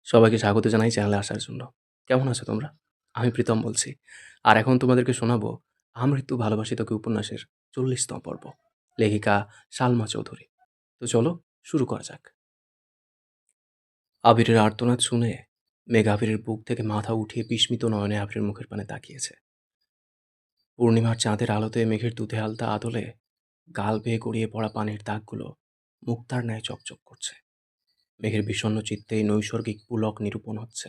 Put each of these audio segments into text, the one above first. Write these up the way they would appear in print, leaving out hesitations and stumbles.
সবাইকে স্বাগত জানাই চ্যানেলে আসার জন্য। কেমন আছো তোমরা? আমি প্রীতম বলছি। আর এখন তোমাদেরকে শোনাবো 'আমৃত্যু ভালোবাসি তোকে' উপন্যাসের ৪০তম পর্ব। লেখিকা সালমা চৌধুরী। তো চলো শুরু করা যাক। আবিরের আর্তনাদ শুনে মেঘ আবিরের বুক থেকে মাথা উঠিয়ে বিস্মিত নয়নে আবিরের মুখের পানে তাকিয়েছে। পূর্ণিমার চাঁদের আলোতে মেঘের দুধে আলতা আদলে গাল বেয়ে গড়িয়ে পড়া পানির দাগগুলো মুক্তার ন্যায় চকচক করছে। মেঘের বিষণ্ণ চিত্তে নৈসর্গিক পুলক নিরূপণ হচ্ছে।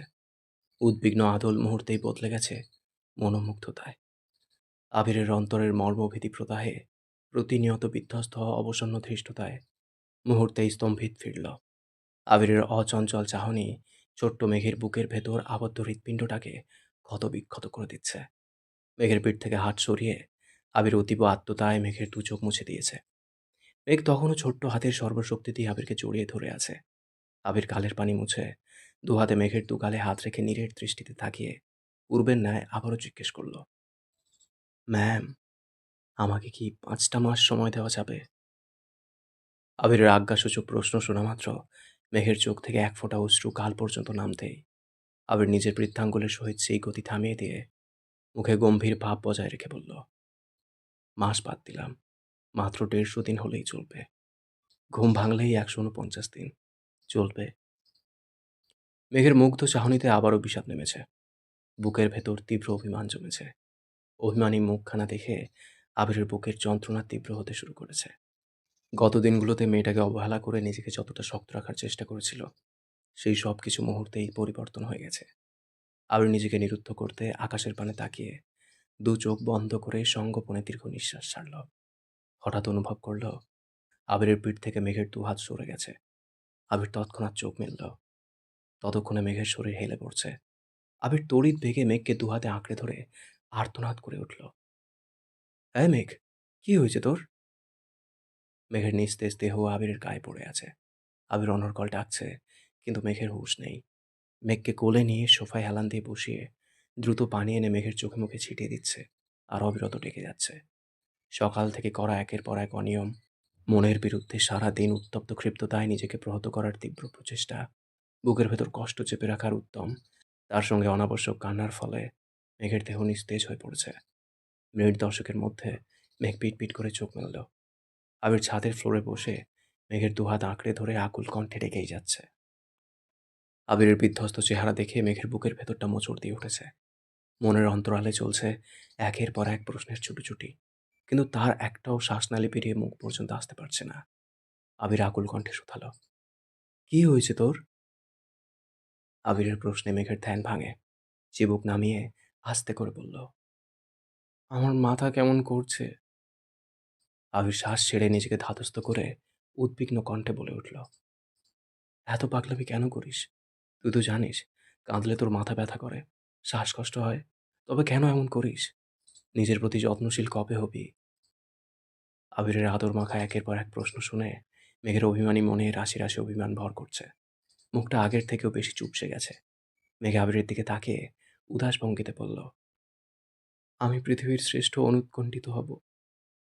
উদ্বিগ্ন আদল মুহূর্তেই বদলে গেছে মনোমুগ্ধতায়। আবিরের অন্তরের মর্মভেদী প্রদাহে প্রতিনিয়ত বিধ্বস্ত হওয়া অবসন্ন ধৃষ্টতায় মুহূর্তেই স্তম্ভিত ফিরল। আবিরের অচঞ্চল চাহনি ছোট্ট মেঘের বুকের ভেতর আবদ্ধ হৃৎপিণ্ডটাকে ক্ষতবিক্ষত করে দিচ্ছে। মেঘের পিঠ থেকে হাত সরিয়ে আবির অতীব আত্মতায় মেঘের দু চোখ মুছে দিয়েছে। মেঘ তখনও ছোট্ট হাতের সর্বশক্তি দিয়ে আবিরকে জড়িয়ে ধরে আছে। আবির গালের পানি মুছে দুহাতে মেঘের দু গালে হাত রেখে নীরের দৃষ্টিতে তাকিয়ে পূর্বের ন্যায় আবারও জিজ্ঞেস করল, ম্যাম, আমাকে কি ৫টা মাস সময় দেওয়া যাবে? আবিরের আজ্ঞাসূচক প্রশ্ন শোনা মাত্র মেঘের চোখ থেকে এক ফোঁটা অশ্রু গাল পর্যন্ত নামতেই আবির নিজের বৃদ্ধাঙ্গুলের সহিত সেই গতি থামিয়ে দিয়ে মুখে গম্ভীর ভাব বজায় রেখে বলল, মাস বাদ দিলাম, মাত্র ১৫০ দিন হলেই চলবে। ঘুম ভাঙলেই ১৪৯ দিন চলবে। মেঘের মুগ্ধ চাহনিতে আবারও বিষাদ নেমেছে। বুকের ভেতর তীব্র অভিমান জমেছে। অভিমানী মুখখানা দেখে আবিরের বুকের যন্ত্রণা তীব্র হতে শুরু করেছে। গত দিনগুলোতে মেয়েটাকে অবহেলা করে নিজেকে যতটা শক্ত রাখার চেষ্টা করেছিল, সেই সব কিছু মুহূর্তেই পরিবর্তন হয়ে গেছে। আবির নিজেকে নিরুদ্ধ করতে আকাশের পানে তাকিয়ে দু চোখ বন্ধ করে সঙ্গোপনে দীর্ঘ নিঃশ্বাস ছাড়ল। হঠাৎ অনুভব করল আবিরের পিঠ থেকে মেঘের দু হাত সরে গেছে। আবির তৎক্ষণাৎ চোখ মেলল। ততক্ষণে মেঘের শরীর হেলে পড়ছে। আবির তড়িৎ বেগে মেঘকে দু হাতে আঁকড়ে ধরে আর্তনাদ করে উঠল, এই মেঘ, কি হয়েছে তোর? মেঘের নিস্তেজ দেহ আবিরের গায়ে পড়ে আছে। আবির অনর্গল ডাকছে, কিন্তু মেঘের হুঁশ নেই। মেঘকে কোলে নিয়ে সোফায় হেলান দিয়ে বসিয়ে দ্রুত পানি এনে মেঘের চোখে মুখে ছিটিয়ে দিচ্ছে আর অবিরত ডেকে যাচ্ছে। সকাল থেকে করা একের পর এক অনিয়ম, মনের বিরুদ্ধে সারা দিন উত্তপ্ত ক্ষিপ্ততায় নিজেকে প্রহত করার তীব্র প্রচেষ্টা, বুকের ভেতর কষ্ট চেপে রাখার উদ্যম, তার সঙ্গে অনাবশ্যক কান্নার ফলে মেঘের দেহ নিস্তেজ হয়ে পড়েছে। মিনিট দশেকের মধ্যে মেঘ পিট পিট করে চোখ মেলল। আবির ছাদের ফ্লোরে বসে মেঘের দুহাত আঁকড়ে ধরে আকুল কণ্ঠে ডেকেই যাচ্ছে। আবিরের বিধ্বস্ত চেহারা দেখে মেঘের বুকের ভেতরটা মোচড় দিয়ে উঠেছে। মনের অন্তরালে চলছে একের পর এক প্রশ্নের ছুটোছুটি, কিন্তু তার একটাও শ্বাসনালী পেরিয়ে মুখ পর্যন্ত আসতে পারছে না। আবির আকুল কণ্ঠে শুধালো, কি হয়েছে তোর? আবিরের প্রশ্নে মেঘের ধ্যান ভাঙে। চিবুক নামিয়ে আস্তে করে বলল, আমার মাথা কেমন করছে। আবির শ্বাস ছেড়ে নিজেকে ধাতস্থ করে উদ্বিগ্ন কণ্ঠে বলে উঠল, এত পাগলামি কেন করিস? তুই তো জানিস কাঁদলে তোর মাথা ব্যথা করে, শ্বাসকষ্ট হয়। তবে কেন এমন করিস? নিজের প্রতি যত্নশীল কবে হবি? আবিরের আদর মাখা একের পর এক প্রশ্ন শুনে মেঘের অভিমানী মনে রাশি রাশি অভিমান ভর করছে। মুখটা আগের থেকেও বেশি চুপসে গেছে। মেঘ আবিরের দিকে তাকিয়ে উদাস ভঙ্গিতে বলল, আমি পৃথিবীর শ্রেষ্ঠ অনুৎকণ্ঠিত হব,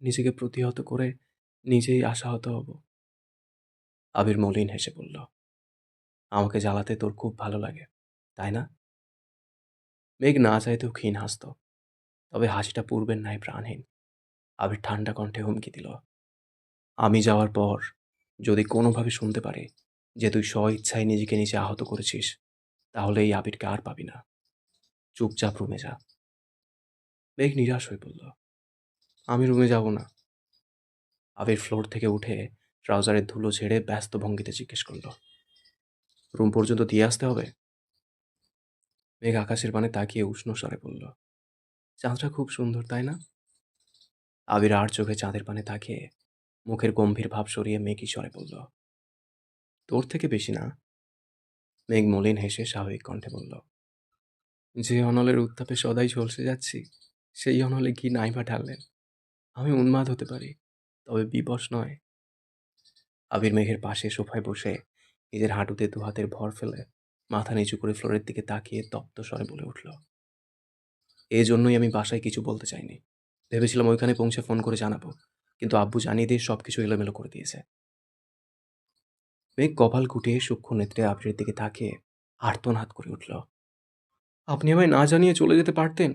নিজেকে প্রতিহত করে নিজেই আশাহত হব। আবির মলিন হেসে বলল, আমাকে জ্বালাতে তোর খুব ভালো লাগে, তাই না? মেঘ না চাইতেও ক্ষীণ হাসত, তবে হাসিটা পূর্বের ন্যায় প্রাণহীন। আবির ঠান্ডা কণ্ঠে হুমকি দিল, আমি যাওয়ার পর যদি কোনোভাবে শুনতে পারি যে তুই স্বইচ্ছায় নিজেকে নিজে আহত করেছিস, তাহলে এই আবিরকে আর পাবি না। চুপচাপ রুমে যা। মেঘ নিরাশ হয়ে বলল, আমি রুমে যাব না। আবির ফ্লোর থেকে উঠে ট্রাউজারের ধুলো ঝেড়ে ব্যস্ত ভঙ্গিতে জিজ্ঞেস করল, রুম পর্যন্ত দিয়ে আসতে হবে? মেঘ আকাশের পানে তাকিয়ে উষ্ণ স্বরে বলল, চাঁদটা খুব সুন্দর, তাই না? আবির আর চোখে চাঁদের পানে তাকিয়ে মুখের গম্ভীর ভাব সরিয়ে মেঘ স্বরে বলল, তোর থেকে বেশি না। মেঘ মলিন হেসে স্বাভাবিক কণ্ঠে বলল, যে অনলের উত্তাপে সদাই ঝলসে যাচ্ছি, সেই অনলে ঘি নাইবা ঢাললেন। আমি উন্মাদ হতে পারি, তবে বিবশ নয়। আবির মেঘের পাশে সোফায় বসে নিজের হাঁটুতে দুহাতের ভর ফেলে মাথা নিচু করে ফ্লোরের দিকে তাকিয়ে তপ্ত স্বরে বলে উঠল, এই জন্যই আমি বাসায় কিছু বলতে চাইনি। ভেবেছিলাম ওইখানে পৌঁছে ফোন করে জানাবো, কিন্তু আব্বু জানিয়ে দিয়ে সব কিছু এলোমেলো করে দিয়েছে। মেঘ কপাল কুটিয়ে সূক্ষ্ম নেত্রে আবিরের দিকে তাকিয়ে আর্তনাদ করে উঠল। আপনি আমায় না জানিয়ে চলে যেতে পারতেন।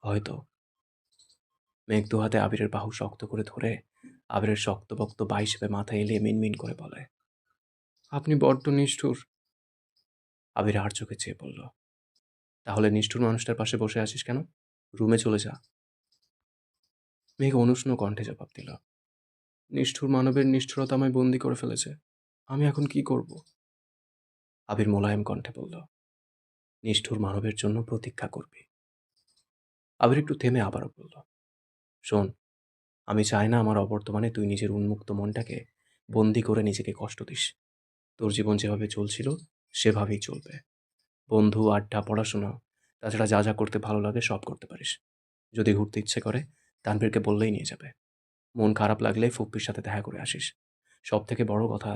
হয়তো। মেঘ দু হাতে আবিরের বাহু শক্ত করে ধরে আবিরের শক্তপোক্ত হিসেবে মাথা এলিয়ে মিনমিন করে বলে, আপনি বড্ড নিষ্ঠুর। আবির আর চোখে চেয়ে বলল, তাহলে নিষ্ঠুর মানুষটার পাশে বসে আছিস কেন? রুমে চলে যা। মেঘ অনুষ্ণ কণ্ঠে জবাব দিল, নিষ্ঠুর মানবের নিষ্ঠুরতা আমায় বন্দি করে ফেলেছে। আমি এখন কি করব? আবির মোলায়েম কণ্ঠে বলল, নিষ্ঠুর মানবের জন্য প্রতীক্ষা করবি। আবির একটু থেমে আবারও বলল, শোন, আমি চাই না আমার অবর্তমানে তুই নিজের উন্মুক্ত মনটাকে বন্দি করে নিজেকে কষ্ট দিস। তোর জীবন যেভাবে চলছিল সেভাবেই চলবে। বন্ধু, আড্ডা, পড়াশোনা, তাছাড়া যা যা করতে ভালো লাগে সব করতে পারিস। যদি ঘুরতে ইচ্ছে করে তানভীরকে বললেই নিয়ে যাবে। মন খারাপ লাগলে ফুপ্পির সাথে দেখা করে আসিস। সব থেকে বড় কথা,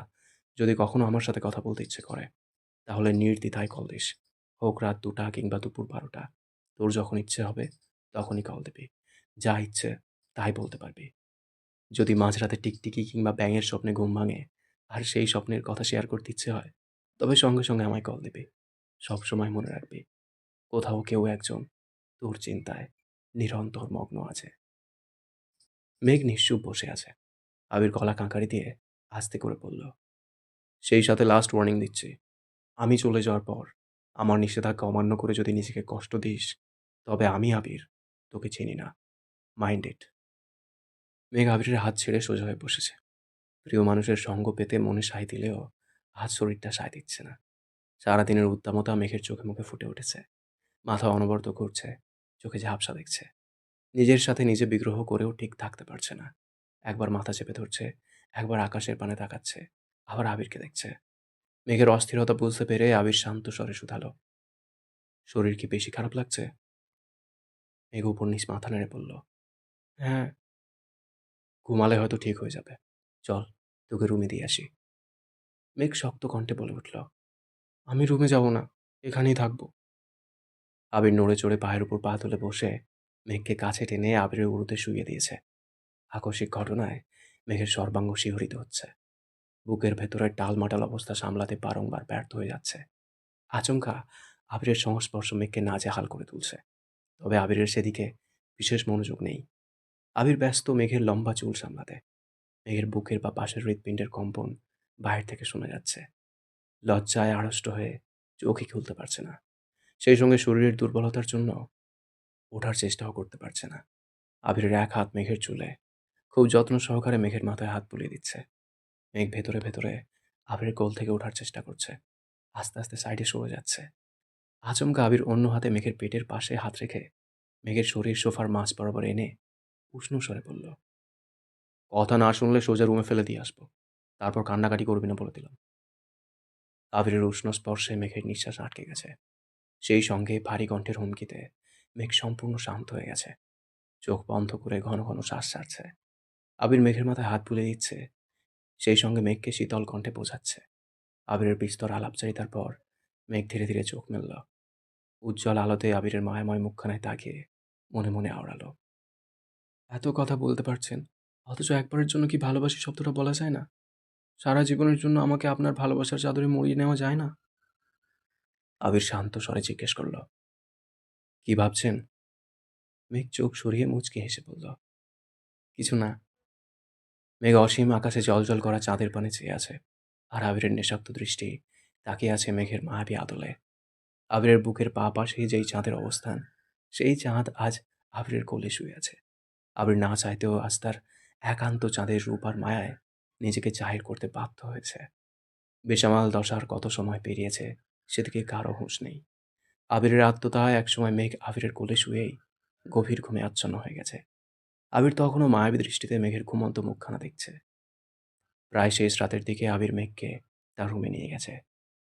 যদি কখনো আমার সাথে কথা বলতে ইচ্ছে করে তাহলে নির্দ্বিধায় কল দিস। হোক রাত 2টা কিংবা দুপুর 12টা। তোর যখন ইচ্ছে হবে তখনই কল দিবি। যা ইচ্ছে তাই বলতে পারবি। যদি মাঝরাতে টিকটিকি কিংবা ব্যাঙের স্বপ্নে ঘুম ভাঙে আর সেই স্বপ্নের কথা শেয়ার করতে ইচ্ছে হয়, তবে সঙ্গে সঙ্গে আমায় কল দিবি। সবসময় মনে রাখবি, কোথাও কেউ একজন তোর চিন্তায় নিরন্তর মগ্ন আছে। মেঘ নিশ্চুপ বসে আছে। আবির গলা কাঁকারি দিয়ে আস্তে করে বলল, সেই সাথে লাস্ট ওয়ার্নিং দিচ্ছি, আমি চলে যাওয়ার পর আমার নিষেধাজ্ঞা অমান্য করে যদি নিজেকে কষ্ট দিস, তবে আমি আবির তোকে চিনি না। Mind it. মেঘ আবিরের হাত ছেড়ে সোজা হয়ে বসেছে। প্রিয় মানুষের সঙ্গ পেতে মনে সায় দিলেও আজ শরীরটা সায় দিচ্ছে না। সারাদিনের উদ্দামতা মেঘের চোখে মুখে ফুটে উঠেছে। মাথা অনবরত ঘুরছে, চোখে ঝাপসা দেখছে। নিজের সাথে নিজে বিগ্রহ করেও ঠিক থাকতে পারছে না। একবার মাথা চেপে ধরছে, একবার আকাশের পানে তাকাচ্ছে, আবার আবিরকে দেখছে। মেঘের অস্থিরতা বুঝতে পেরে আবির শান্ত স্বরে শুধালো, শরীর কি বেশি খারাপ লাগছে? মেঘ উপর নিচ মাথা নেড়ে বলল, হ্যাঁ। ঘুমালে হয়তো ঠিক হয়ে যাবে। চল, তোকে রুমে দিয়ে আসি। মেঘ শক্ত কণ্ঠে বলে উঠল, আমি রুমে যাব না, এখানেই থাকবো। আবির নড়ে চড়ে পায়ের উপর পা তুলে বসে মেঘকে কাছে টেনে আবিরের উরুতে শুইয়ে দিয়েছে। আকস্মিক ঘটনায় মেঘের সর্বাঙ্গ শিহরিত হচ্ছে। বুকের ভেতরের টালমাটাল অবস্থা সামলাতে বারংবার ব্যর্থ হয়ে যাচ্ছে। আচমকা আবিরের সংস্পর্শ মেঘকে নাজেহাল করে তুলছে। তবে আবিরের সেদিকে বিশেষ মনোযোগ নেই। আবির ব্যস্ত মেঘের লম্বা চুল সামলাতে। মেঘের বুকের বা পাশের হৃৎপিণ্ডের কম্পন বাহির থেকে শোনা যাচ্ছে। লজ্জায় আড়ষ্ট হয়ে চোখই খুলতে পারছে না। সেই সঙ্গে শরীরের দুর্বলতার জন্য ওঠার চেষ্টাও করতে পারছে না। আবিরের এক হাত মেঘের চুলে খুব যত্ন সহকারে মেঘের মাথায় হাত বুলিয়ে দিচ্ছে। মেঘ ভেতরে ভেতরে আবিরের কোল থেকে ওঠার চেষ্টা করছে। আস্তে আস্তে সাইডে সরে যাচ্ছে। আচমকা আবির অন্য হাতে মেঘের পেটের পাশে হাত রেখে মেঘের শরীর সোফার মাঝ বরাবর এনে উষ্ণ স্বরে বলল, কথা না শুনলে সোজা রুমে ফেলে দিয়ে আসবো। তারপর কান্নাকাটি করবি না বলে দিলাম। আবিরের উষ্ণ স্পর্শে মেঘের নিঃশ্বাস আটকে গেছে। সেই সঙ্গে ভারী কণ্ঠের হুমকিতে মেঘ সম্পূর্ণ শান্ত হয়ে গেছে। চোখ বন্ধ করে ঘন ঘন শ্বাস ছাড়ছে। আবির মেঘের মাথায় হাত বুলিয়ে দিচ্ছে, সেই সঙ্গে মেঘকে শীতল কণ্ঠে বোঝাচ্ছে। আবিরের বিস্তর আলাপচারিতার পর মেঘ ধীরে ধীরে চোখ মেলল। উজ্জ্বল আলোতে আবিরের মায়াময় মুখখানায় তাকিয়ে মনে মনে আওড়ালো, এত কথা বলতে পারছেন, অথচ একবারের জন্য কি ভালোবাসি শব্দটা বলা যায় না? সারা জীবনের জন্য আমাকে আপনার ভালোবাসার চাদরে মুড়িয়ে নেওয়া যায় না? আবির শান্ত স্বরে জিজ্ঞেস করল, কি ভাবছেন? মেঘ চোখ সরিয়ে মুচকি হেসে বলল, কিছু না। মেঘ অসীম আকাশে জ্বলজ্বল করা চাঁদের পানে চেয়ে আছে, আর আবিরের নেশাক্ত দৃষ্টি তাকিয়ে আছে মেঘের মায়াবী আদলে। আবিরের বুকের পা পাশে যেই চাঁদের অবস্থান, সেই চাঁদ আজ আবিরের কোলে শুয়ে আছে। আবির না চাইতেও আজ তার একান্ত চাঁদের রূপ আর মায়ায় নিজেকে জাহির করতে বাধ্য হয়েছে। বেসামাল দশার কত সময় পেরিয়েছে সেদিকে কারো হুঁশ নেই। আবিরের আত্মদায় একসময় মেঘ আবিরের কোলে শুয়েই গভীর ঘুমে আচ্ছন্ন হয়ে গেছে। আবির তখনও মায়াবী দৃষ্টিতে মেঘের ঘুমন্ত মুখখানা দেখছে। প্রায় শেষ রাতের দিকে আবির মেঘকে তার রুমে নিয়ে গেছে।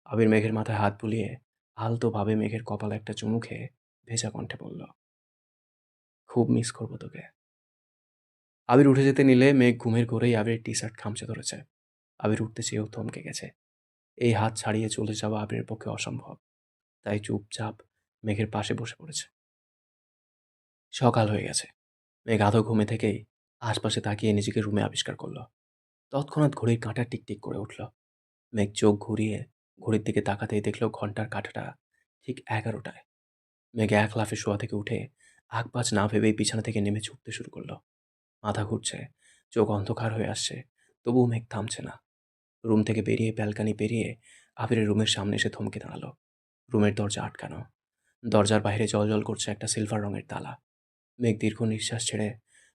আবির মেঘের মাথায় হাত বুলিয়ে আলতোভাবে মেঘের কপালে একটা চুমু খেয়ে ভেজা কণ্ঠে বলল, খুব মিস করবো তোকে। আবির উঠে যেতে নিলে মেঘ ঘুমের ঘোরেই আবিরের টি শার্ট খামচে ধরেছে। আবির উঠতে চেয়েও থমকে গেছে। এই হাত ছাড়িয়ে চলে যাওয়া আবিরের পক্ষে অসম্ভব। তাই চুপচাপ মেঘের পাশে বসে পড়েছে। সকাল হয়ে গেছে। মেঘ আধো ঘুমে থেকেই আশপাশে তাকিয়ে নিজেকে রুমে আবিষ্কার করল। তৎক্ষণাৎ ঘড়ির কাঁটা টিকটিক করে উঠল। মেঘ চোখ ঘুরিয়ে ঘড়ির দিকে তাকাতেই দেখল ঘন্টার কাঁটাটা ঠিক 11টায়। মেঘ এক লাফে শোয়া থেকে উঠে আগ-পাছ না ভেবেই বিছানা থেকে নেমে ছুটতে শুরু করল। মাথা ঘুরছে, চোখ অন্ধকার হয়ে আসছে, তবুও মেঘ থামছে না। রুম থেকে বেরিয়ে ব্যালকনি পেরিয়ে আবিরের রুমের সামনে এসে থমকে দাঁড়ালো। রুমের দরজা আটকানো। দরজার বাইরে জ্বলজ্বল করছে একটা সিলভার রঙের তালা। মেঘ দীর্ঘ নিঃশ্বাস ছেড়ে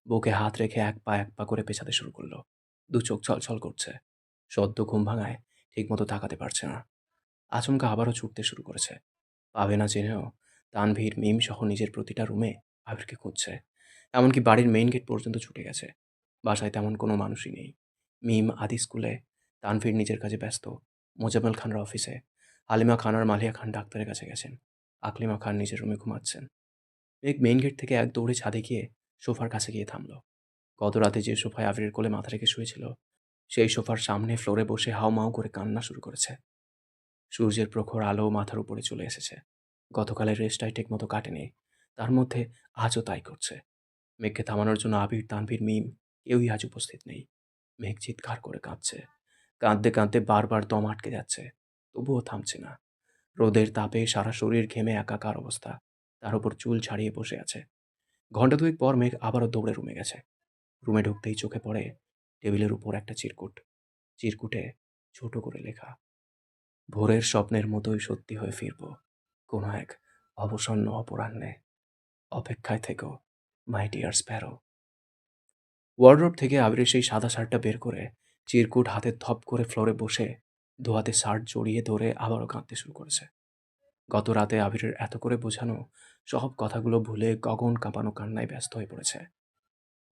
বুকে হাত রেখে এক পা করে পেছাতে শুরু করলো। দু চোখ ছলছল করছে। সদ্য ঘুম ভাঙায় ঠিকমতো তাকাতে পারছে না। আচমকা আবারও ছুটতে শুরু করেছে। পাবে না জেনেও তানভীর, মিম সহ নিজের প্রতিটা রুমে আবিরকে খুঁজছে। এমনকি বাড়ির মেইন গেট পর্যন্ত ছুটে গেছে। বাসায় তেমন কোনো মানুষই নেই। মিম আদি স্কুলে, তানভীর নিজের কাজে ব্যস্ত, মোজাম্মেল খানরা অফিসে, হালিমা খান আর মালিয়া খান ডাক্তারের কাছে গেছেন, আকলিমা খান নিজের রুমে ঘুমাচ্ছেন। মেঘ মেইন গেট থেকে এক দৌড়ে ছাদে গিয়ে সোফার কাছে গিয়ে থামল। গত রাতে যে সোফায় আবিরের কোলে মাথা রেখে শুয়েছিল, সেই সোফার সামনে ফ্লোরে বসে হাউমাউ করে কান্না শুরু করেছে। সূর্যের প্রখর আলো মাথার উপরে চলে এসেছে। গতকালের রেস্টটাই ঠিকমতো কাটেনি, তার মধ্যে আজও তাই করছে। মেঘকে থামানোর জন্য আবির, তানভীর, মিম কেউই আজ উপস্থিত নেই। মেঘ চিৎকার করে কাঁদছে। কাঁদতে কাঁদতে বারবার দম আটকে যাচ্ছে, তবুও থামছে না। রোদের তাপে সারা শরীর ঘেমে একাকার অবস্থা। তার উপর চুল ছাড়িয়ে বসে আছে। ঘণ্টা দুয়েক পর মেঘ আবারও দৌড়ে রুমে গেছে। রুমে ঢুকতেই চোখে পড়ে টেবিলের উপর একটা চিরকুট। চিরকুটে ছোট করে লেখা, ভোরের স্বপ্নের মতোই সত্যি হয়ে ফিরব কোনো এক অবসন্ন অপরাহ্নে, অপেক্ষায় থেকো মাই ডিয়ার স্প্যারো। ওয়ার্ডরোব থেকে আবিরের সেই সাদা শার্টটা বের করে চিরকুট হাতে থপ করে ফ্লোরে বসে দোহাতে শার্ট জড়িয়ে ধরে আবারও কাঁদতে শুরু করেছে। গত রাতে আবিরের এত করে বোঝানো সব কথাগুলো ভুলে গগন কাঁপানো কান্নায় ব্যস্ত হয়ে পড়েছে।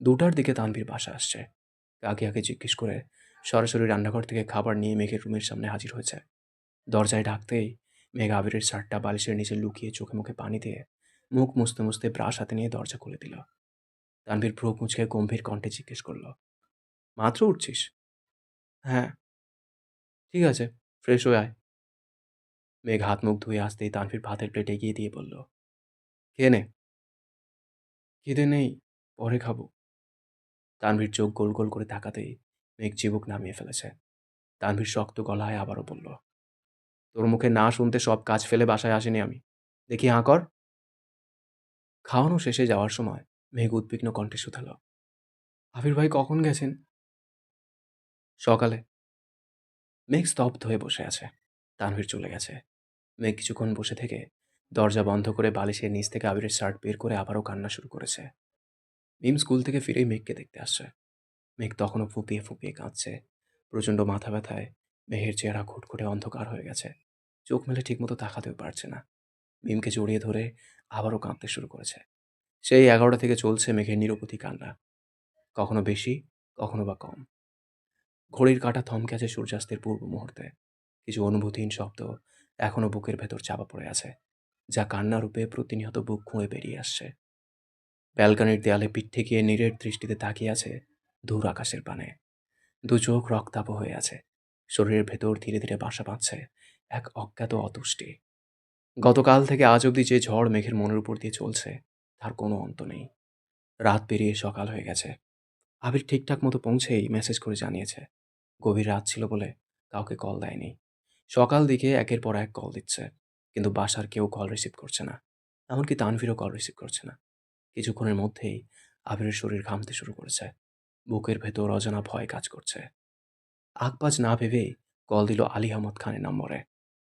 2টার দিকে তানভীর বাসা আসছে। আগে আগে জিজ্ঞেস করে সরাসরি রান্নাঘর থেকে খাবার নিয়ে মেঘের রুমের সামনে হাজির হয়েছে। দরজায় ঢাকতেই মেঘ আবিরের শার্টটা বালিশের নিচে লুকিয়ে চোখে মুখে পানি দিয়ে মুখ মুছতে মুছতে ব্রাশ হাতে নিয়ে দরজা খুলে দিল। তানভীর ভ্রু কুঁচকে গম্ভীর কণ্ঠে জিজ্ঞেস করল, মাত্র উঠছিস? হ্যাঁ। ঠিক আছে, ফ্রেশ হয়ে আয়। মেঘ হাত মুখ ধুয়ে আসতেই তানভীর ভাতের প্লেট এগিয়ে দিয়ে বলল, খেয়ে নে। খিদে নেই, পরে খাবো। তানভীর চোখ গোল গোল করে তাকাতেই মেঘ চিবুক নামিয়ে ফেলেছে। তানভীর শক্ত গলায় আবারও বলল, তোর মুখে না শুনতে সব কাজ ফেলে বাসায় আসিনি আমি। দেখি হাঁ কর। খাওয়ানো শেষে যাওয়ার সময় মেঘ উদ্বিগ্ন কণ্ঠে শুধাল, আবির ভাই কখন গেছেন? সকালে। মেঘ স্তব্ধ হয়ে বসে আছে। তানভীর চলে গেছে। মেঘ কিছুক্ষণ বসে থেকে দরজা বন্ধ করে বালিশের নিচ থেকে আবিরের শার্ট বের করে আবারও কান্না শুরু করেছে। মিম স্কুল থেকে ফিরেই মেঘকে দেখতে আসছে। মেঘ তখনও ফুঁপিয়ে ফুঁপিয়ে কাঁদছে। প্রচণ্ড মাথা ব্যথায় মেঘের চেহারা ঘুটঘুটে অন্ধকার হয়ে গেছে। চোখ মেলে ঠিকমতো তাকাতেও পারছে না। মিমকে জড়িয়ে ধরে আবারও কাঁদতে শুরু করেছে। সেই 11টা থেকে চলছে মেঘের নিরবধি কান্না। কখনো বেশি, কখনো বা কম। ঘড়ির কাঁটা থমকে আছে সূর্যাস্তের পূর্ব মুহূর্তে। কিছু অনুভূতিহীন শব্দ এখনো বুকের ভেতর চাপা পড়ে আছে, যা কান্না রূপে প্রতিনিয়ত বুক খুঁড়ে বেরিয়ে আসছে। ব্যালকনির দেয়ালে পিঠ ঠেকিয়ে নীরের দৃষ্টিতে তাকিয়ে আছে দূর আকাশের পানে। দু চোখ রক্তাভ হয়ে আছে। শরীরের ভেতর ধীরে ধীরে বাসা বাঁধছে এক অজ্ঞাত অতুষ্টি। গতকাল থেকে আজ অবধি যে ঝড় মেঘের মনের উপর দিয়ে চলছে, তার কোনো অন্ত নেই। রাত পেরিয়ে সকাল হয়ে গেছে। আবির ঠিকঠাক মতো পৌঁছেই মেসেজ করে জানিয়েছে গভীর রাত ছিল বলে কাউকে কল দেয়নি। সকাল দিকে একের পর এক কল দিচ্ছে, কিন্তু বাসার কেউ কল রিসিভ করছে না। এমনকি তানভীরও কল রিসিভ করছে না। কিছুক্ষণের মধ্যেই আবিরের শরীর ঘামতে শুরু করেছে। বুকের ভেতর অজানা ভয় কাজ করছে। আগপাজ না ভেবেই কল দিল আলী আহমদ খানের নম্বরে।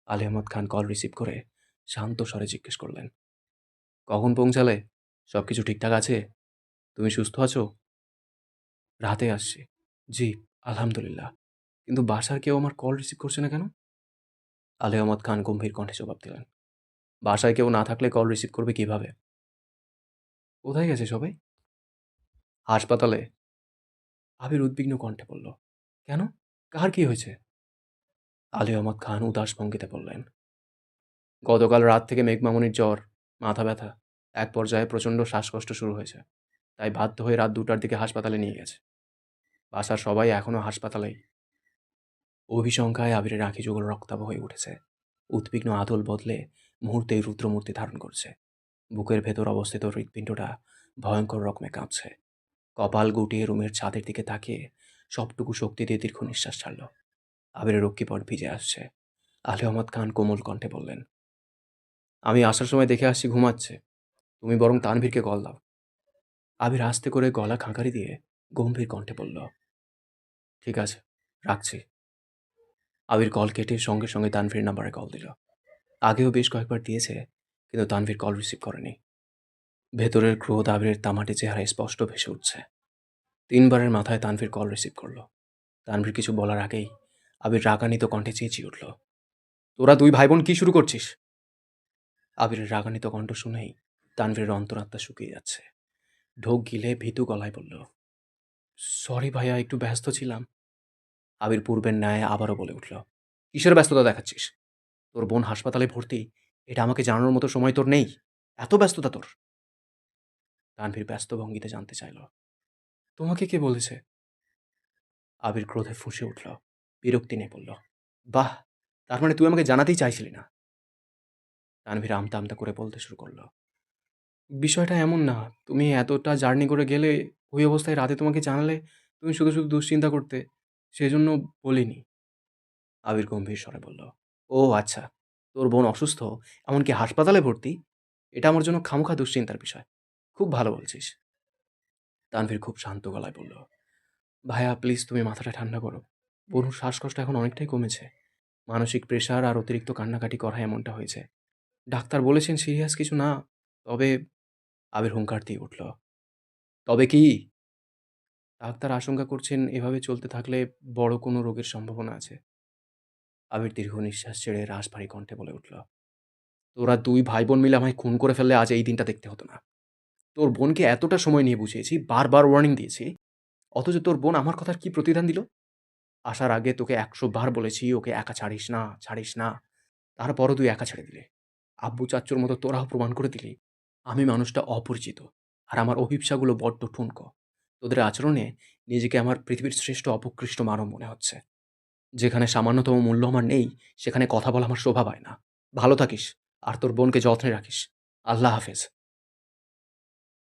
আলী আহমদ খান কল রিসিভ করে শান্ত স্বরে জিজ্ঞেস করলেন, কখন পৌঁছালে? সব কিছু ঠিকঠাক আছে? তুমি সুস্থ আছো? রাতে আসছি। জি, আলহামদুলিল্লাহ। কিন্তু বাসার কেউ আমার কল রিসিভ করছে না কেন? আলী আহমদ খান গম্ভীর কণ্ঠে জবাব দিলেন, বাসায় কেউ না থাকলে কল রিসিভ করবে কিভাবে? কোথায় গেছে সবাই? হাসপাতালে। আবির উদ্বিগ্ন কণ্ঠে বলল, কেন? কার কি হয়েছে? আলী আহমদ খান উদাস ভঙ্গিতে বললেন, গতকাল রাত থেকে মেঘমামুনির জ্বর, মাথা ব্যথা, এক পর্যায়ে প্রচণ্ড শ্বাসকষ্ট শুরু হয়েছে। তাই বাধ্য হয়ে রাত 2টার দিকে হাসপাতালে নিয়ে গেছে। বাসার সবাই এখনও হাসপাতালেই। অভিশঙ্কায় আবিরের আঁখি যুগল রক্তাভ হয়ে উঠেছে। উদ্বিগ্ন আদল বদলে মুহূর্তেই রুদ্রমূর্তি ধারণ করছে। বুকের ভেতর অবস্থিত হৃৎপিণ্ডটা ভয়ঙ্কর রকমে কাঁপছে। কপাল গুটিয়ে রুমের ছাদের দিকে তাকিয়ে সবটুকু শক্তি দিয়ে দীর্ঘ নিঃশ্বাস ছাড়ল। আবিরের রক্ষীপট ভিজে আসছে। আলী আহমদ খান কোমল কণ্ঠে বললেন, আমি আসার সময় দেখে আসছি ঘুমাচ্ছে, তুমি বরং তানভীরকে কল দাও। আবির আস্তে করে গলা খাঁকারি দিয়ে গম্ভীর কণ্ঠে বলল, ঠিক আছে, রাখছি। আবির কল কেটে সঙ্গে সঙ্গে তানভীর নাম্বারে কল দিল। আগেও বেশ কয়েকবার দিয়েছে, কিন্তু তানভীর কল রিসিভ করেনি। ভেতরের ক্রোধ আবিরের তামাটে চেহারায় স্পষ্ট ভেসে উঠছে। 3বারের মাথায় তানভীর কল রিসিভ করলো। তানভীর কিছু বলার আগেই আবির রাগান্বিত কণ্ঠে চেঁচিয়ে উঠল, তোরা দুই ভাই বোন কি শুরু করছিস? আবিরের রাগান্বিত কণ্ঠ শুনেই তানভীরের অন্তরাত্মা শুকিয়ে যাচ্ছে। ঢোক গিলে ভীতু গলায় বলল, সরি ভাইয়া, একটু ব্যস্ত ছিলাম। আবির পূর্বের ন্যায় আবারও বলে উঠল, কিসের ব্যস্ততা দেখাচ্ছিস? তোর বোন হাসপাতালে ভর্তি, এটা আমাকে জানানোর মতো সময় তোর নেই? এত ব্যস্ততা তোর? তানভীর ব্যস্ত ভঙ্গিতে জানতে চাইল, তোমাকে কে বলেছে? আবির ক্রোধে ফুঁসে উঠল, বিরক্তি নিয়ে বলল, বাহ, তার মানে তুই আমাকে জানাতেই চাইছিলি না? তানভীর আমতা আমতা করে বলতে শুরু করলো, বিষয়টা এমন না, তুমি এতটা জার্নি করে গেলে, ওই অবস্থায় রাতে তোমাকে জানালে তুমি শুধু শুধু দুশ্চিন্তা করতে, সেজন্য বলিনি। আবির গম্ভীর স্বরে বলল, ও আচ্ছা, তোর বোন অসুস্থ, এমনকি হাসপাতালে ভর্তি, এটা আমার জন্য খামোখা দুশ্চিন্তার বিষয়। খুব ভালো বলছিস। তানভীর খুব শান্ত গলায় বলল, ভাইয়া প্লিজ তুমি মাথাটা ঠান্ডা করো। বনুর শ্বাসকষ্ট এখন অনেকটাই কমেছে। মানসিক প্রেশার আর অতিরিক্ত কান্নাকাটি করায় এমনটা হয়েছে। ডাক্তার বলেছেন সিরিয়াস কিছু না, তবে। আবির হুঙ্কার দিয়ে উঠল, তবে কি? ডাক্তার আশঙ্কা করছেন এভাবে চলতে থাকলে বড় কোনো রোগের সম্ভাবনা আছে। আবির দীর্ঘ নিঃশ্বাস ছেড়ে রাশভারী কণ্ঠে বলে উঠল, তোরা দুই ভাই বোন মিলে আমায় খুন করে ফেললে আজ এই দিনটা দেখতে হতো না। তোর বোনকে এতটা সময় নিয়ে বুঝিয়েছি, বারবার ওয়ার্নিং দিয়েছি, অথচ তোর বোন আমার কথার কি প্রতিদান দিল? আসার আগে তোকে 100 বার বলেছি ওকে একা ছাড়িস না, ছাড়িস না। তারপরও তুই একা ছেড়ে দিলে। আব্বু চাচ্চুর মতো তোরাও প্রমাণ করে দিলি আমি মানুষটা অপরিচিত, আর আমার অভিপ্সাগুলো বড্ড ঠুনকো। তোদের আচরণে নিজেকে আমার পৃথিবীর শ্রেষ্ঠ অপকৃষ্ট মানব মনে হচ্ছে। যেখানে সামান্যতম মূল্য আমার নেই, সেখানে কথা বলা আমার শোভা পায় না। ভালো থাকিস, আর তোর বোনকে যত্নে রাখিস। আল্লাহ হাফেজ।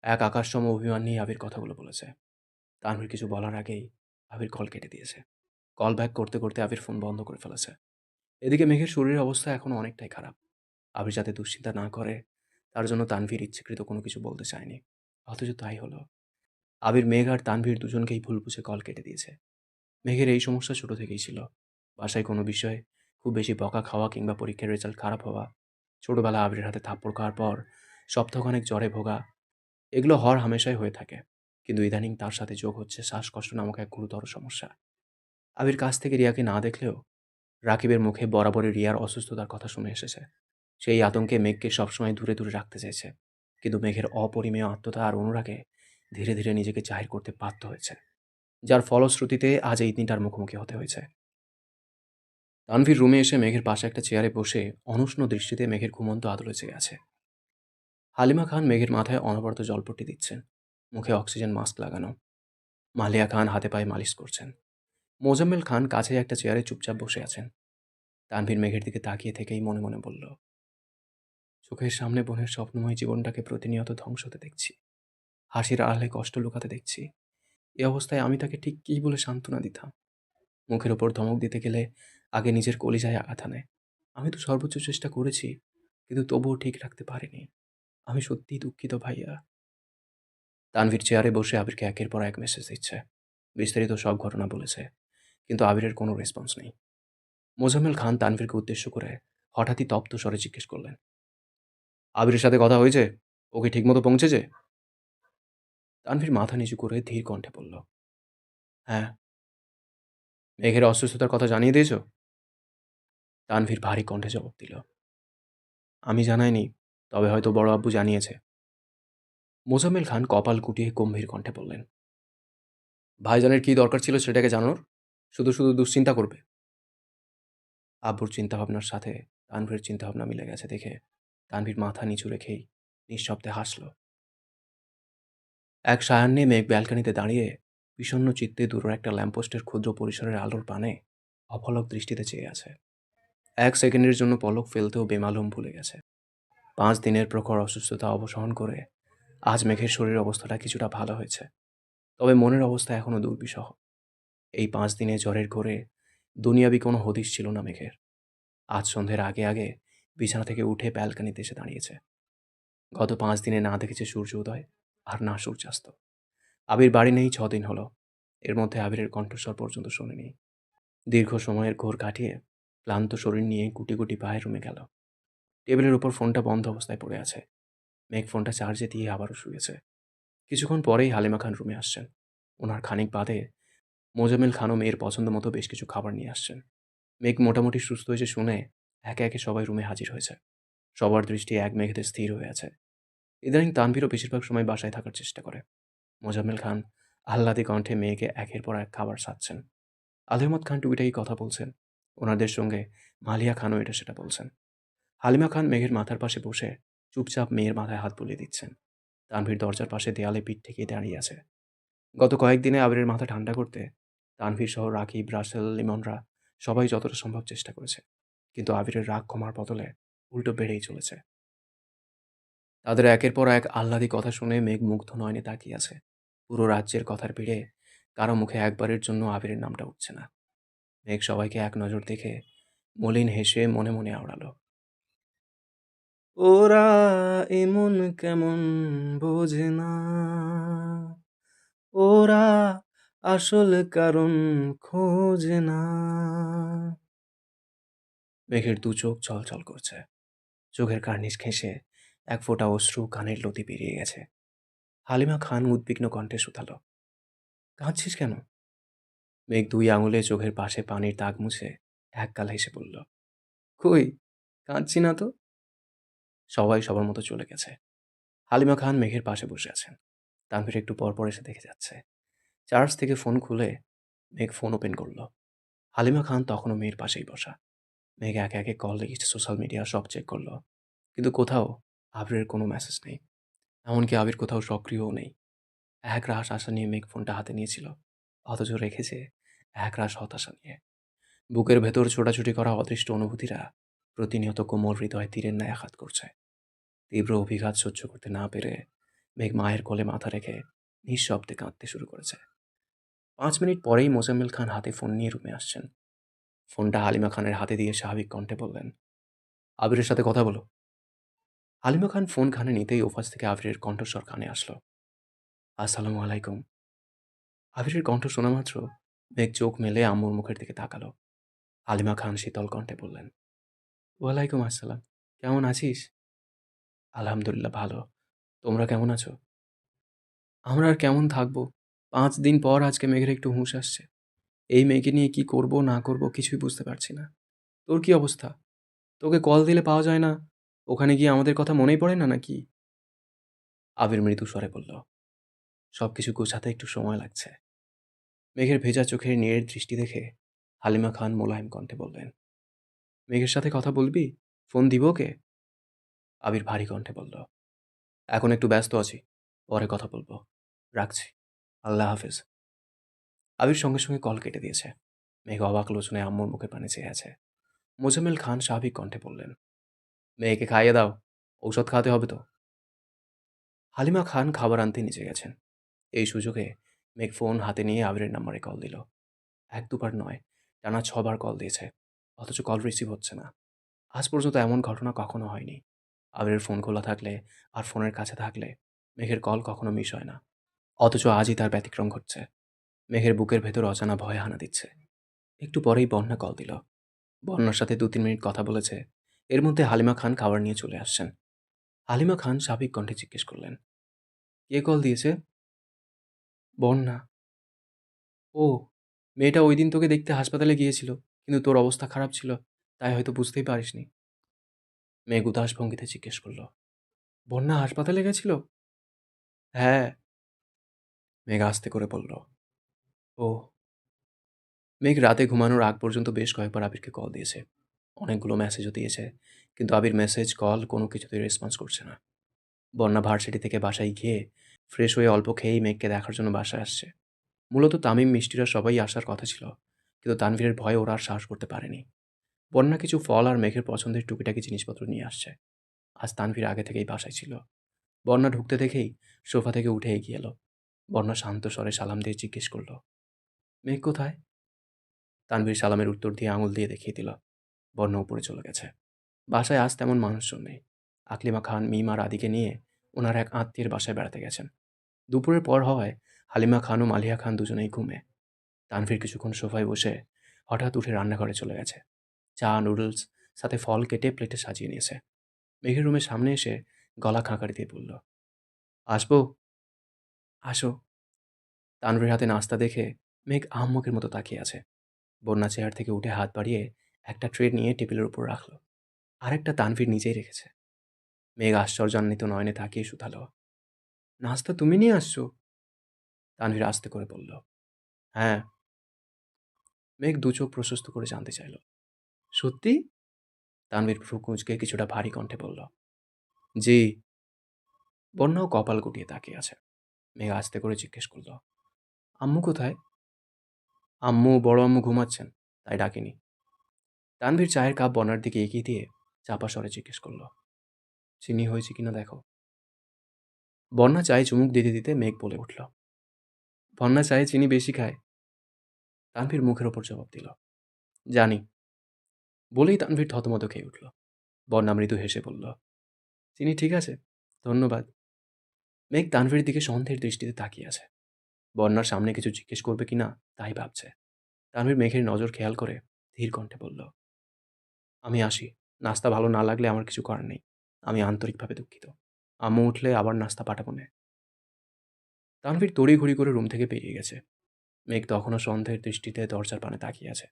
এক আকাশসম অভিমান নিয়ে আবির কথাগুলো বলেছে। তানভীর কিছু বলার আগেই আবির কল কেটে দিয়েছে। কল ব্যাক করতে করতে আবির ফোন বন্ধ করে ফেলেছে। এদিকে মেঘের শরীরের অবস্থা এখনও অনেকটাই খারাপ। আবির যাতে দুশ্চিন্তা না করে, তার জন্য তানভীর ইচ্ছাকৃত কোনো কিছু বলতে চায়নি। অথচ তাই হলো। আবির, মেঘ আর তানভীর দুজনকেই ভুল বুঝে কল কেটে দিয়েছে। মেঘের এই সমস্যা ছোট থেকেই ছিল। বাসায় কোনো বিষয়ে খুব বেশি বকা খাওয়া কিংবা পরীক্ষার রেজাল্ট খারাপ হওয়া, ছোটবেলা আবিরের হাতে থাপ্পড় খাওয়ার পর সপ্তাহখানেক জ্বরে ভোগা, এগুলো হর হামেশাই হয়ে থাকে। কিন্তু ইদানিং তার সাথে যোগ হচ্ছে শ্বাসকষ্ট নামক এক গুরুতর সমস্যা। আবির কাছ থেকে রিয়াকে না দেখলেও রাকিবের মুখে বরাবরই রিয়ার অসুস্থতার কথা শুনে এসেছে। সেই আতঙ্কে মেঘকে সবসময় দূরে দূরে রাখতে চাইছে, কিন্তু মেঘের অপরিমেয় আত্মতা আর অনুরাগে ধীরে ধীরে নিজেকে জাহির করতে বাধ্য হয়েছে, যার ফলশ্রুতিতে আজ এই দিনটার মুখোমুখি হতে হয়েছে। তানভীর রুমে এসে মেঘের পাশে একটা চেয়ারে বসে অনুষ্ণ দৃষ্টিতে মেঘের ঘুমন্ত আদলে চেয়ে আছে। হালিমা খান মেঘের মাথায় অনবরত জলপট্টি দিচ্ছেন, মুখে অক্সিজেন মাস্ক লাগানো। মালিয়া খান হাতে পায়ে মালিশ করছেন। মোজাম্মেল খান কাছে একটা চেয়ারে চুপচাপ বসে আছেন। তানভীর মেঘের দিকে তাকিয়ে থেকেই মনে মনে বলল, চোখের সামনে বোনের স্বপ্নময় জীবনটাকে প্রতিনিয়ত ধ্বংস হতে দেখছি। হাসির আড়ালে কষ্ট লুকাতে দেখছি। এ অবস্থায় আমি তাকে ঠিক কী বলে সান্ত্বনা দিতাম? মুখের ওপর ধমক দিতে গেলে আগে নিজের কলিজায় আঘাত আনে। আমি তো সর্বোচ্চ চেষ্টা করেছি, কিন্তু তবুও ঠিক রাখতে পারিনি। আমি সত্যিই দুঃখিত ভাইয়া। তানভীর চেয়ারে বসে আবিরকে একের পর এক মেসেজ দিচ্ছে। বিস্তারিত সব ঘটনা বলেছে, কিন্তু আবিরের কোনো রেসপন্স নেই। মোজাম্মেল খান তানভীরকে উদ্দেশ্য করে হঠাৎই তপ্ত স্বরে জিজ্ঞেস করলেন, আবিরের সাথে কথা হয়েছে? ওকে ঠিকমতো পৌঁছেছে? তানভীর মাথা নিচু করে ধীর কণ্ঠে বলল, হ্যাঁ। মেঘের অসুস্থতার কথা জানিয়ে দিয়েছ? তানভীর ভারী কণ্ঠে জবাব দিল, আমি জানাইনি, তবে হয়তো বড় আব্বু জানিয়েছে। মোজাম্মেল খান কপাল কুটিয়ে গম্ভীর কণ্ঠে বললেন, ভাইজানের কী দরকার ছিল সেটাকে জানানোর? শুধু শুধু দুশ্চিন্তা করবে। আব্বুর চিন্তাভাবনার সাথে তানভীর চিন্তাভাবনা মিলে গেছে দেখে তানভীর মাথা নিচু রেখেই নিঃশব্দে হাসল। এক সায়াহ্নে মেঘ ব্যালকনিতে দাঁড়িয়ে বিষণ্ণ চিত্তে দূরের একটা ল্যাম্পপোস্টের ক্ষুদ্র পরিসরের আলোর পানে অপলক দৃষ্টিতে চেয়ে আছে। 1 সেকেন্ডের জন্য পলক ফেলতেও বেমালুম ভুলে গেছে। 5 দিনের প্রখর অসুস্থতা অবসান করে আজ মেঘের শরীরের অবস্থাটা কিছুটা ভালো হয়েছে, তবে মনের অবস্থা এখনও দুর্বিষহ। এই 5 দিনে জ্বরের ঘোরে দুনিয়াবি কোনো হদিশ ছিল না মেঘের। আজ সন্ধ্যের আগে আগে বিছানা থেকে উঠে ব্যালকনিতে এসে দাঁড়িয়েছে। গত 5 দিনে না দেখেছে সূর্য উদয় আর না সূর্যাস্ত। আবির বাড়ি নেই 6 দিন হলো। এর মধ্যে আবিরের কণ্ঠস্বর পর্যন্ত শোনেনি। দীর্ঘ সময়ের ঘোর কাটিয়ে ক্লান্ত শরীর নিয়ে গুটি গুটি পায়ে রুমে গেল। টেবিলের উপর ফোনটা বন্ধ অবস্থায় পড়ে আছে। মেঘ ফোনটা চার্জে দিয়ে আবারও শুয়েছে। কিছুক্ষণ পরেই হালিমা খান রুমে আসছেন। ওনার খানিক বাদে মোজাম্মেল খানও মেয়ের পছন্দ মতো বেশ কিছু খাবার নিয়ে আসছেন। মেঘ মোটামুটি সুস্থ হয়েছে শুনে একে একে সবাই রুমে হাজির হয়েছে। সবার দৃষ্টি এক মেঘেতে স্থির হয়ে আছে। ইদানিং তানভীরও বেশিরভাগ সময় বাসায় থাকার চেষ্টা করে। মোজাম্মেল খান আহ্লাদী কণ্ঠে মেয়েকে একের পর এক খাবার সাধছেন। আলিমত খান টুকিটাকি কথা বলছেন। ওনাদের সঙ্গে মালিয়া খানও এটা সেটা বলছেন। হালিমা খান মেঘের মাথার পাশে বসে চুপচাপ মেয়ের মাথায় হাত বুলিয়ে দিচ্ছেন। তানভীর দরজার পাশে দেয়ালে পিঠ ঠেকিয়ে দাঁড়িয়ে আছে। গত কয়েকদিনে আবিরের মাথা ঠান্ডা করতে তানভীর সহ রাকিব, রাসেল, লিমনরা সবাই যতটা সম্ভব চেষ্টা করেছে। কিন্তু আবিরের রাগ কমার বদলে উল্টো বেড়েই চলেছে। তাদের একের পর এক আহ্লাদী কথা শুনে মেঘ মুগ্ধ নয়নে তাকিয়ে আছে। পুরো রাজ্যের কথার ভিড়ে কারো মুখে একবারের জন্য আবিরের নামটা উঠছে না। মেঘ সবাইকে এক নজর দেখে মলিন হেসে মনে মনে আওড়ালো, ওরা এমন কেমন বোঝে না, ওরা আসল কারণ খোঁজে না। মেঘের দু চোখ ছলছল করছে। চোখের কার্নিশ ঘেঁষে এক ফোঁটা অশ্রু কানের লতি বেরিয়ে গেছে। হালিমা খান উদ্বিগ্ন কণ্ঠে শুধালো, কাঁদছিস কেন? মেঘ 2 আঙুলে চোখের পাশে পানির দাগ মুছে একগাল হেসে বলল, কই, কাঁদছি না তো। সবাই সবার মতো চলে গেছে। হালিমা খান মেঘের পাশে বসে আছেন। তানভীর একটু পর পর এসে দেখে যাচ্ছে। চার্জ থেকে ফোন খুলে মেঘ ফোন ওপেন করলো। হালিমা খান তখনও মেয়ের পাশেই বসা। মেঘ একে একে কল রেখেছে, সোশ্যাল মিডিয়া সব চেক করলো, কিন্তু কোথাও আবিরের কোনো মেসেজ নেই। এমনকি আবির কোথাও সক্রিয়ও নেই। এক রাশ আশা নিয়ে মেঘ ফোনটা হাতে নিয়েছিল, অথচ রেখেছে এক রাশ হতাশা নিয়ে। বুকের ভেতর ছোটাছুটি করা অদৃষ্ট অনুভূতিরা প্রতিনিয়ত কোমল হৃদয়ে তীরের ন্যায় আঘাত করছে। তীব্র অভিঘাত সহ্য করতে না পেরে মেঘ মায়ের কোলে মাথা রেখে নিঃশব্দে কাঁদতে শুরু করেছে। 5 মিনিট পরেই মোজাম্মেল খান হাতে ফোন নিয়ে রুমে আসছেন। ফোনটা হালিমা খানের হাতে দিয়ে স্বাভাবিক কণ্ঠে বললেন, আবিরের সাথে কথা বলো। হালিমা খান ফোন কানে নিতেই ওপাশ থেকে আবিরের কণ্ঠস্বর কানে আসলো, আসসালামু আলাইকুম। আবিরের কণ্ঠ শোনা মাত্র মেঘ চোখ মেলে আম্মুর মুখের দিকে তাকালো। হালিমা খান শীতল কণ্ঠে বললেন, ওয়ালাইকুম আসসালাম, কেমন আছিস? আলহামদুলিল্লাহ ভালো। তোমরা কেমন আছো? আমরা আর কেমন থাকবো? 5 দিন পর আজকে মেঘের একটু হুঁশ আসছে। এই মেয়েকে নিয়ে কি করব না করব কিছুই বুঝতে পারছি না। তোর কি অবস্থা? তোকে কল দিলে পাওয়া যায় না। ওখানে গিয়ে আমাদের কথা মনেই পড়ে না নাকি? আবির মৃদু স্বরে বলল, সবকিছু গোছাতে একটু সময় লাগছে। মেঘের ভেজা চোখের নীড়ের দৃষ্টি দেখে হালিমা খান মোলায়েম কণ্ঠে বললেন, মেঘের সাথে কথা বলবি? ফোন দিব ওকে? আবির ভারী কণ্ঠে বলল, এখন একটু ব্যস্ত আছি, পরে কথা বলবো, রাখছি, আল্লাহ হাফেজ। আবির সঙ্গে সঙ্গে কল কেটে দিয়েছে। মেঘ অবাক লোচনে আম্মুর মুখে পানি চেয়ে আছে। মোজাম্মেল খান স্বাভাবিক কণ্ঠে বললেন, মেয়েকে খাইয়ে দাও, ঔষধ খাওয়াতে হবে তো। হালিমা খান খাবার আনতে নিচে গেছেন। এই সুযোগে মেঘ ফোন হাতে নিয়ে আবিরের নাম্বারে কল দিল। 1-2বার নয়, টানা 6বার কল দিয়েছে, অথচ কল রিসিভ হচ্ছে না। আজ পর্যন্ত এমন ঘটনা কখনো হয়নি। আবিরের ফোন খোলা থাকলে আর ফোনের কাছে থাকলে মেঘের কল কখনো মিস হয় না, অথচ আজই তার ব্যতিক্রম ঘটছে। মেঘের বুকের ভেতর অজানা ভয় হানা দিচ্ছে। একটু পরেই বন্যা কল দিল। বন্যার সাথে 2-3 মিনিট কথা বলেছে। এর মধ্যে হালিমা খান খাবার নিয়ে চলে আসছেন। হালিমা খান স্বাভাবিক কণ্ঠে জিজ্ঞেস করলেন, কে কল দিয়েছে? বন্যা। ও, মেয়েটা ওই দিন তোকে দেখতে হাসপাতালে গিয়েছিল, কিন্তু তোর অবস্থা খারাপ ছিল, তাই হয়তো বুঝতেই পারিসনি। মেঘ উদাস ভঙ্গিতে জিজ্ঞেস করল, বন্যা হাসপাতালে গেছিল? হ্যাঁ, মেঘ আস্তে করে বলল। ও। মেঘ রাতে ঘুমানোর আগ পর্যন্ত বেশ কয়েকবার আবিরকে কল দিয়েছে। অনেকগুলো মেসেজও দিয়েছে, কিন্তু আবির মেসেজ কল কোনো কিছুতেই রেসপন্স করছে না। বন্যা ভার্সিটি থেকে বাসায় গিয়ে ফ্রেশ হয়ে অল্প খেয়েই মেঘকে দেখার জন্য বাসায় আসছে। মূলত তামিম মিষ্টিরা সবাই আসার কথা ছিল, কিন্তু তানভীরের ভয়ে ওরা আর সাহস করতে পারেনি। বন্যা কিছু ফল আর মেঘের পছন্দের টুকিটাকি জিনিসপত্র নিয়ে আসছে। আজ তানভীর আগে থেকেই বাসায় ছিল। বন্যা ঢুকতে দেখেই সোফা থেকে উঠে এগিয়ে এলো। বন্যা শান্ত স্বরে সালাম দিয়ে জিজ্ঞেস করলো, মেঘ কোথায়? তানভীর সালামের উত্তর দিয়ে আঙুল দিয়ে দেখিয়ে দিল। বন্যা উপরে চলে গেছে। বাসায় আজ তেমন মানুষজন নেই। আকলিমা খান, মিম আর আদিকে নিয়ে ওনার এক আত্মীয়ের বাসায় বেড়াতে গেছেন। দুপুরের পর হওয়ায় হালিমা খান ও মালিহা খান দুজনেই ঘুমে। তানভীর কিছুক্ষণ সোফায় বসে হঠাৎ উঠে রান্নাঘরে চলে গেছে। চা, নুডলস সাথে ফল কেটে প্লেটে সাজিয়ে নিয়েছে। মেঘের রুমের সামনে এসে গলা খাঁকারি দিয়ে বলল, আসবো? আসো। তানভীর হাতে নাস্তা দেখে মেঘ আহাম্মকের মতো তাকিয়ে আছে। বন্যা চেয়ার থেকে উঠে হাত বাড়িয়ে একটা ট্রে নিয়ে টেবিলের উপর রাখল। আরেকটা তানভীর নিজেই রেখেছে। মেঘ আশ্চর্যান্বিত নয়নে তাকিয়ে শুধালো, নাস্তা তুমি নিয়ে আসছো? তানভীর আস্তে করে বলল, হ্যাঁ। মেঘ দু চোখ প্রশস্ত করে জানতে চাইল, সত্যি? তানভীর ভ্রু কুঁচকে কিছুটা ভারী কণ্ঠে বলল, জি। বন্যাও কপাল গুটিয়ে তাকিয়ে আছে। মেঘ আস্তে করে জিজ্ঞেস করল, আম্মু কোথায়? আম্মু, বড় আম্মু ঘুমাচ্ছেন, তাই ডাকিনি। তানভীর চায়ের কাপ বন্যার দিকে এগিয়ে দিয়ে চাপা স্বরে জিজ্ঞেস করল, চিনি হয়েছে কিনা দেখো। বন্যা চায়ে চুমুক দিতে দিতে মেঘ বলে উঠল, বন্যা চায়ে চিনি বেশি খায়। তানভীর মুখের ওপর জবাব দিল, জানি। বলেই তানভীর থতমত খেয়ে উঠল। বন্যা মৃদু হেসে বলল, চিনি ঠিক আছে, ধন্যবাদ। মেঘ তানভীরের দিকে সন্দেহের দৃষ্টিতে তাকিয়ে আছে। বন্যার সামনে কিছু জিজ্ঞেস করবে কিনা তাই ভাবছে। তানভীর মেঘের নজর খেয়াল করে ধীর কণ্ঠে বলল, আমি আসি। নাস্তা ভালো না লাগলে আমার কিছু করার নেই। আমি আন্তরিকভাবে দুঃখিত। আম্মু উঠলে আবার নাস্তা পাঠাবো না। তানভীর তড়িঘড়ি করে রুম থেকে বেরিয়ে গেছে। মেঘ তখনও সন্দেহের দৃষ্টিতে দরজার পানে তাকিয়ে আছে।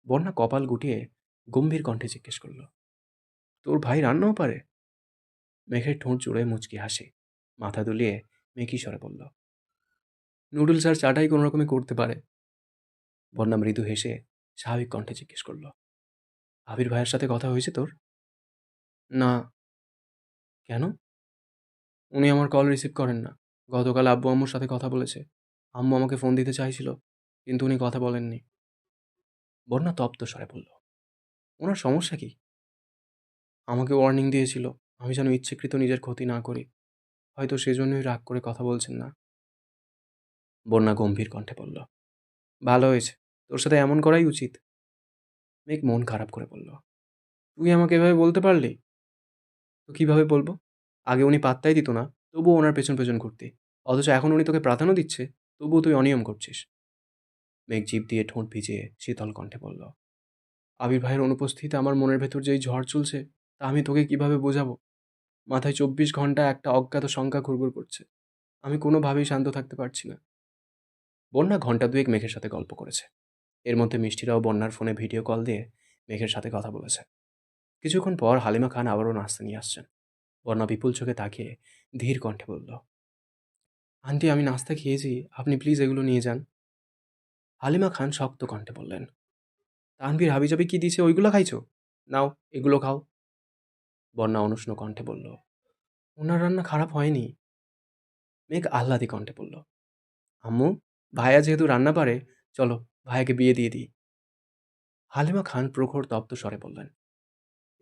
বন্যা কপাল গুটিয়ে গম্ভীর কণ্ঠে জিজ্ঞেস করল, তোর ভাই রান্নাও পারে? মেঘের ঠোঁট জুড়ে মুচকি হাসি। মাথা দুলিয়ে মেঘি স্বরে বলল, নুডলস আর চাটাই কোনো রকমে করতে পারে। বন্যা মৃদু হেসে স্বাভাবিক কণ্ঠে জিজ্ঞেস করল, আবির ভাইয়ের সাথে কথা হয়েছে তোর? না। কেন? উনি আমার কল রিসিভ করেন না। গতকাল আব্বু আম্মুর সাথে কথা বলেছে। আম্মু আমাকে ফোন দিতে চাইছিল, কিন্তু উনি কথা বলেননি। বন্যা তপ্ত স্বরে বলল, ওনার সমস্যা কি? আমাকে ওয়ার্নিং দিয়েছিল আমি যেন ইচ্ছাকৃত নিজের ক্ষতি না করি। হয়তো সেজন্যই রাগ করে কথা বলছেন না। বন্যা গম্ভীর কণ্ঠে বলল, ভালো হয়েছে, তোর সাথে এমন করাই উচিত। মেঘ মন খারাপ করে বলল, তুই আমাকে এভাবে বলতে পারলি? তো কিভাবে বলবো? আগে উনি পাত্তাই দিত না, তবুও ওনার পেছন পেছন ঘুরতি। অথচ এখন উনি তোকে প্রাধান্য দিচ্ছে, তবুও তুই অনিয়ম করছিস। মেঘ জিভ দিয়ে ঠোঁট ভিজিয়ে শীতল কণ্ঠে বলল, আবির ভাইয়ের অনুপস্থিতিতে আমার মনের ভেতর যেই ঝড় চলছে তা আমি তোকে কিভাবে বোঝাবো? মাথায় 24 ঘন্টা একটা অজ্ঞাত শঙ্কা ঘুরঘুর করছে। আমি কোনোভাবেই শান্ত থাকতে পারছি না। বন্যা ঘন্টা দুয়েক মেঘের সাথে গল্প করেছে। এর মধ্যে মিষ্টিরাও বন্যার ফোনে ভিডিও কল দিয়ে মেঘের সাথে কথা বলেছে। কিছুক্ষণ পর হালিমা খান আবারও নাস্তা নিয়ে আসছেন। বন্যা বিপুল চোখে তাকিয়ে ধীর কণ্ঠে বলল, আন্টি আমি নাস্তা খেয়েছি, আপনি প্লিজ এগুলো নিয়ে যান। হালিমা খান শক্ত কণ্ঠে বললেন, তানভীর হাবিজাবি কি দিছে ওইগুলো খাইছো? নাও, এগুলো খাও। বন্যা অনুষ্ণ কণ্ঠে বলল, ওনার রান্না খারাপ হয়নি। মেঘ আহ্লাদি কণ্ঠে বলল, আম্মু, ভাইয়া যেহেতু রান্না পারে, চলো ভাইয়াকে বিয়ে দিয়ে দিই। হালিমা খান প্রখর তপ্ত স্বরে বললেন,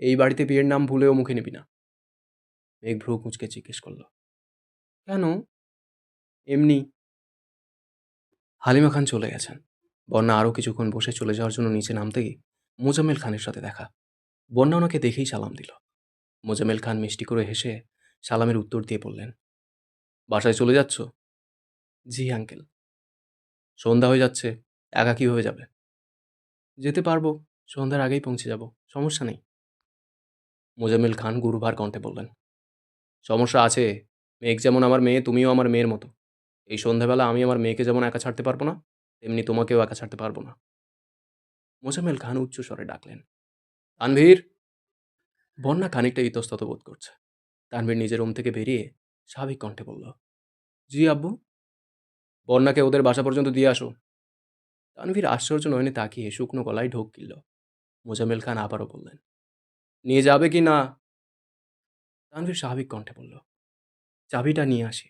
এই বাড়িতে বিয়ের নাম ভুলেও মুখে নিবি না। মেঘ ভ্রু কুঁচকে জিজ্ঞেস করল, কেন? এমনি। হালিমা খান চলে গেছেন। বন্যা আরও কিছুক্ষণ বসে চলে যাওয়ার জন্য নিচে নামতেই মোজাম্মেল খানের সাথে দেখা। বন্যা ওনাকে দেখেই সালাম দিল। মোজাম্মেল খান মিষ্টি করে হেসে সালামের উত্তর দিয়ে বললেন, বাসায় চলে যাচ্ছ? জি আঙ্কেল। সন্ধ্যা হয়ে যাচ্ছে, একা কীভাবে যাবে? যেতে পারবো, সন্ধ্যার আগেই পৌঁছে যাব, সমস্যা নেই। মোজাম্মেল খান গুরুভার কণ্ঠে বললেন, সমস্যা আছে। মেঘ যেমন আমার মেয়ে, তুমিও আমার মেয়ের মতো। এই সন্ধ্যাবেলা আমি আমার মেয়েকে যেমন একা ছাড়তে পারবো না, তেমনি তোমাকেও একা ছাড়তে পারবো না। মোজাম্মেল খান উচ্চ স্বরে ডাকলেন, তানভীর। বন্যা খানিকটা ইতস্তত বোধ করছে। তানভীর নিজের রুম থেকে বেরিয়ে স্বাভাবিক কণ্ঠে বলল, জি আব্বু। বন্যাকে ওদের বাসা পর্যন্ত দিয়ে আসো। তানভীর আশ্চর্য নয়নে তাকিয়ে শুকনো গলায় ঢোক গিলল। মোজাম্মেল খান আবারও বললেন, নিয়ে যাবে কি না? তানভীর স্বাভাবিক কণ্ঠে বলল, চাবিটা নিয়ে আসি।